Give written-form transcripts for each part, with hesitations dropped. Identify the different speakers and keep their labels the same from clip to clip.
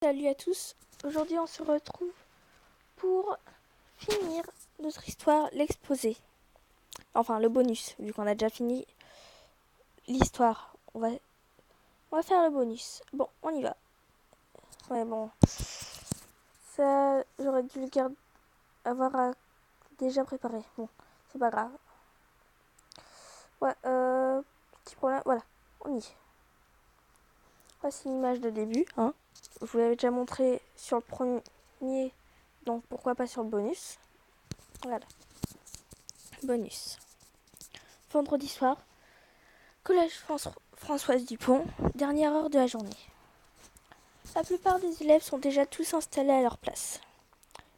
Speaker 1: Salut à tous, aujourd'hui on se retrouve pour finir notre histoire, l'exposé. Enfin le bonus, vu qu'on a déjà fini l'histoire. On va faire le bonus. Bon, on y va. Ouais bon, ça j'aurais dû avoir déjà préparé. Bon, c'est pas grave. Ouais, petit problème, voilà, on y est. Voici l'image de début, hein. Je vous l'avais déjà montré sur le premier, donc pourquoi pas sur le bonus. Voilà, bonus. Vendredi soir, collège Françoise Dupont, dernière heure de la journée. La plupart des élèves sont déjà tous installés à leur place.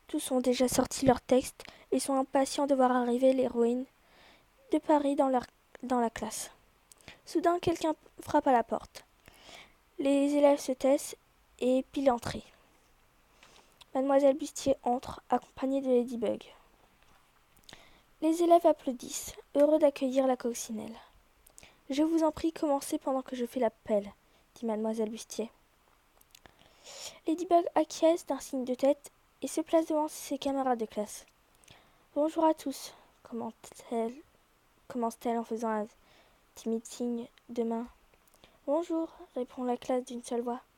Speaker 1: Tous ont déjà sorti leurs textes et sont impatients de voir arriver l'héroïne de Paris dans la classe. Soudain, quelqu'un frappe à la porte. Les élèves se taisent et pile l'entrée. Mademoiselle Bustier entre, accompagnée de Ladybug. Les élèves applaudissent, heureux d'accueillir la coccinelle. « Je vous en prie, commencez pendant que je fais l'appel, » dit Mademoiselle Bustier. Ladybug acquiesce d'un signe de tête et se place devant ses camarades de classe. « Bonjour à tous, » commence-t-elle en faisant un timide signe de main. « Bonjour, » répond la classe d'une seule voix. «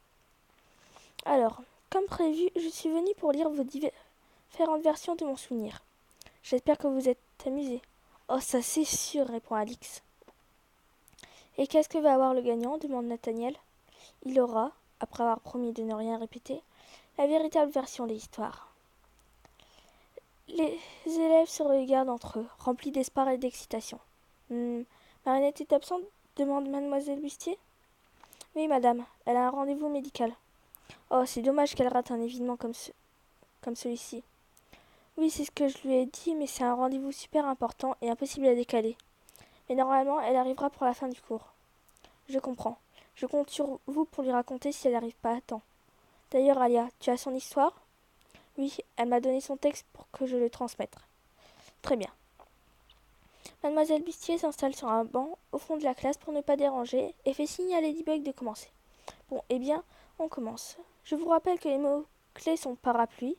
Speaker 1: Alors, comme prévu, je suis venue pour lire vos différentes versions de mon souvenir. J'espère que vous êtes amusés. »« Oh, ça c'est sûr, » répond Alix. « Et qu'est-ce que va avoir le gagnant » demande Nathaniel. « Il aura, après avoir promis de ne rien répéter, la véritable version de l'histoire. » Les élèves se regardent entre eux, remplis d'espoir et d'excitation. Marinette est absente demande Mademoiselle Bustier. Oui, madame, elle a un rendez-vous médical. Oh, c'est dommage qu'elle rate un événement comme celui-ci. Oui, c'est ce que je lui ai dit, mais c'est un rendez-vous super important et impossible à décaler. Mais normalement, elle arrivera pour la fin du cours. Je comprends. Je compte sur vous pour lui raconter si elle n'arrive pas à temps. D'ailleurs, Alia, tu as son histoire ? Oui, elle m'a donné son texte pour que je le transmette. Très bien. Mademoiselle Bustier s'installe sur un banc au fond de la classe pour ne pas déranger et fait signe à Ladybug de commencer. Bon, eh bien, on commence. Je vous rappelle que les mots-clés sont parapluie,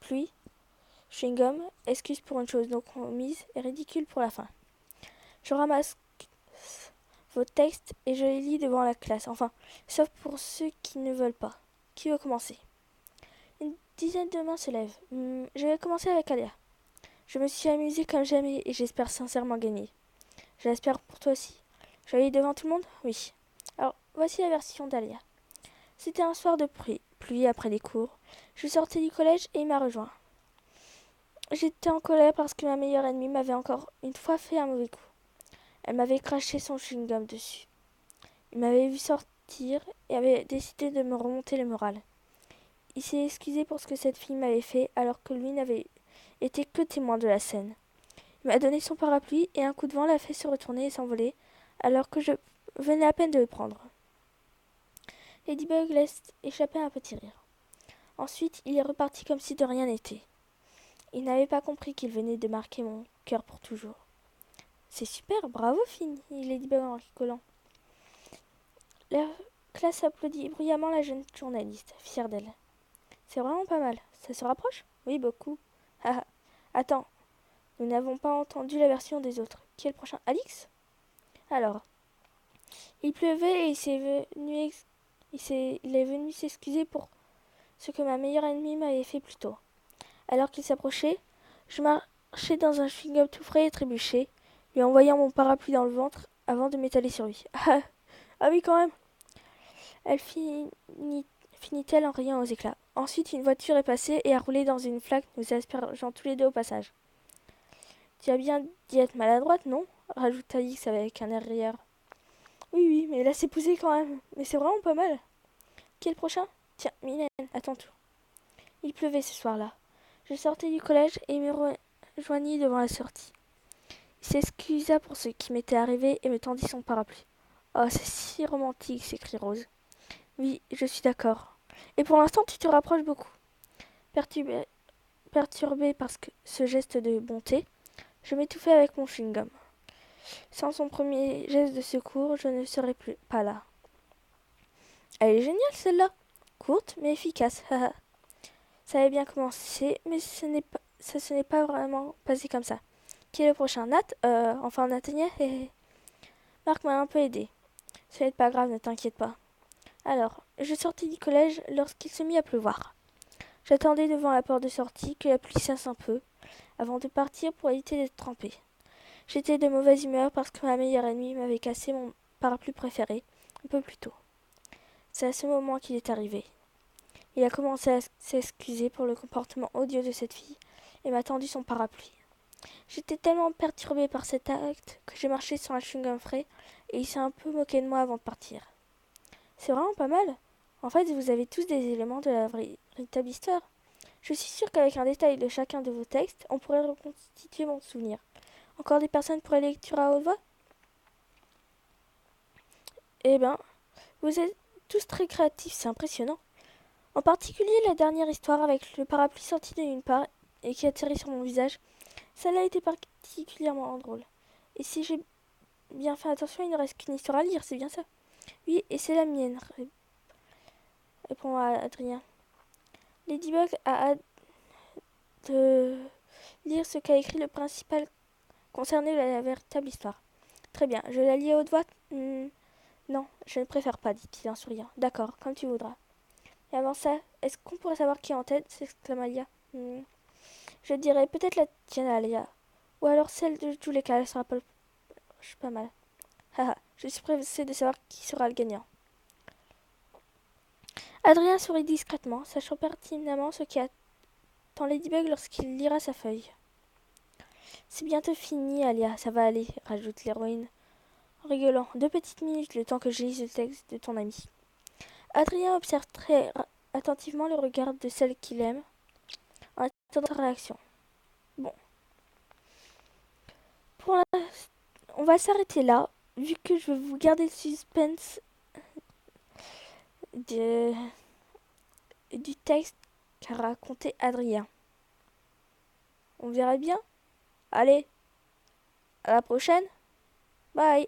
Speaker 1: pluie, chewing-gum, excuse pour une chose non commise et ridicule pour la fin. Je ramasse vos textes et je les lis devant la classe, enfin, sauf pour ceux qui ne veulent pas. Qui veut commencer ? Une dizaine de mains se lèvent. Je vais commencer avec Alia. Je me suis amusée comme jamais et j'espère sincèrement gagner. Je l'espère pour toi aussi. Je l'ai devant tout le monde ? Oui. Alors, voici la version d'Alia. C'était un soir de pluie après les cours. Je sortais du collège et il m'a rejoint. J'étais en colère parce que ma meilleure ennemie m'avait encore une fois fait un mauvais coup. Elle m'avait craché son chewing-gum dessus. Il m'avait vu sortir et avait décidé de me remonter le moral. Il s'est excusé pour ce que cette fille m'avait fait alors que lui n'avait été que témoin de la scène. Il m'a donné son parapluie et un coup de vent l'a fait se retourner et s'envoler alors que je venais à peine de le prendre. Ladybug laisse échapper un petit rire. Ensuite, il est reparti comme si de rien n'était. Il n'avait pas compris qu'il venait de marquer mon cœur pour toujours. C'est super, bravo, finit Ladybug en rigolant. La classe applaudit bruyamment la jeune journaliste, fière d'elle. C'est vraiment pas mal. Ça se rapproche ? Oui, beaucoup. Ah, attends, nous n'avons pas entendu la version des autres. Qui est le prochain ? Alix ? Alors, il pleuvait et il est venu s'excuser pour ce que ma meilleure ennemie m'avait fait plus tôt. Alors qu'il s'approchait, je marchais dans un chewing-gum tout frais et trébuché, lui envoyant mon parapluie dans le ventre avant de m'étaler sur lui. Ah oui, quand même. Elle finit-elle en riant aux éclats. Ensuite, une voiture est passée et a roulé dans une flaque, nous aspergeant tous les deux au passage. Tu as bien dit être maladroite, non ? Rajouta Alix avec un air rieur. Oui, mais là c'est poussé quand même. Mais c'est vraiment pas mal. Qui est le prochain ? Tiens, Mylène, à ton tour. Il pleuvait ce soir-là. Je sortais du collège et me rejoignis devant la sortie. Il s'excusa pour ce qui m'était arrivé et me tendit son parapluie. Oh, c'est si romantique, s'écrie Rose. Oui, je suis d'accord. Et pour l'instant, tu te rapproches beaucoup. Perturbée par ce geste de bonté, je m'étouffais avec mon chewing-gum. Sans son premier geste de secours, je ne serais pas là. Elle est géniale, celle-là. Courte, mais efficace. Ça avait bien commencé, mais ça se n'est pas vraiment passé comme ça. Qui est le prochain? Nat? Enfin Nathaniel? Marc m'a un peu aidé. Ce n'est pas grave, ne t'inquiète pas. Alors, je sortis du collège lorsqu'il se mit à pleuvoir. J'attendais devant la porte de sortie que la pluie cesse un peu, avant de partir pour éviter d'être trempée. J'étais de mauvaise humeur parce que ma meilleure ennemie m'avait cassé mon parapluie préféré un peu plus tôt. C'est à ce moment qu'il est arrivé. Il a commencé à s'excuser pour le comportement odieux de cette fille et m'a tendu son parapluie. J'étais tellement perturbée par cet acte que j'ai marché sur un chewing-gum frais et il s'est un peu moqué de moi avant de partir. C'est vraiment pas mal. En fait, vous avez tous des éléments de la véritable histoire. Je suis sûre qu'avec un détail de chacun de vos textes, on pourrait reconstituer mon souvenir. Encore des personnes pour la lecture à haute voix? Eh ben, vous êtes tous très créatifs, c'est impressionnant. En particulier la dernière histoire avec le parapluie sorti de nulle part et qui atterrit sur mon visage. Celle-là a été particulièrement drôle. Et si j'ai bien fait attention, il ne reste qu'une histoire à lire, c'est bien ça? Oui, et c'est la mienne, répond Adrien. Ladybug a hâte de lire ce qu'a écrit le principal concerné la véritable histoire. Très bien, je la lis à haute voix? Non, je ne préfère pas, dit-il en souriant. D'accord, comme tu voudras. Et avant ça, est-ce qu'on pourrait savoir qui est en tête? S'exclama Alia. Je dirais peut-être la tienne, Alia. Ou alors celle de tous les cas, elle sera pas mal. Haha, je suis pressée de savoir qui sera le gagnant. Adrien sourit discrètement, sachant pertinemment ce qui attend Ladybug lorsqu'il lira sa feuille. C'est bientôt fini, Alia, ça va aller, rajoute l'héroïne, en rigolant. 2 petites minutes, le temps que je lise le texte de ton ami. Adrien observe très attentivement le regard de celle qu'il aime, en attendant sa réaction. Bon, pour l'instant, on va s'arrêter là, vu que je veux vous garder le suspense du texte qu'a raconté Adrien. On verra bien. Allez, à la prochaine. Bye.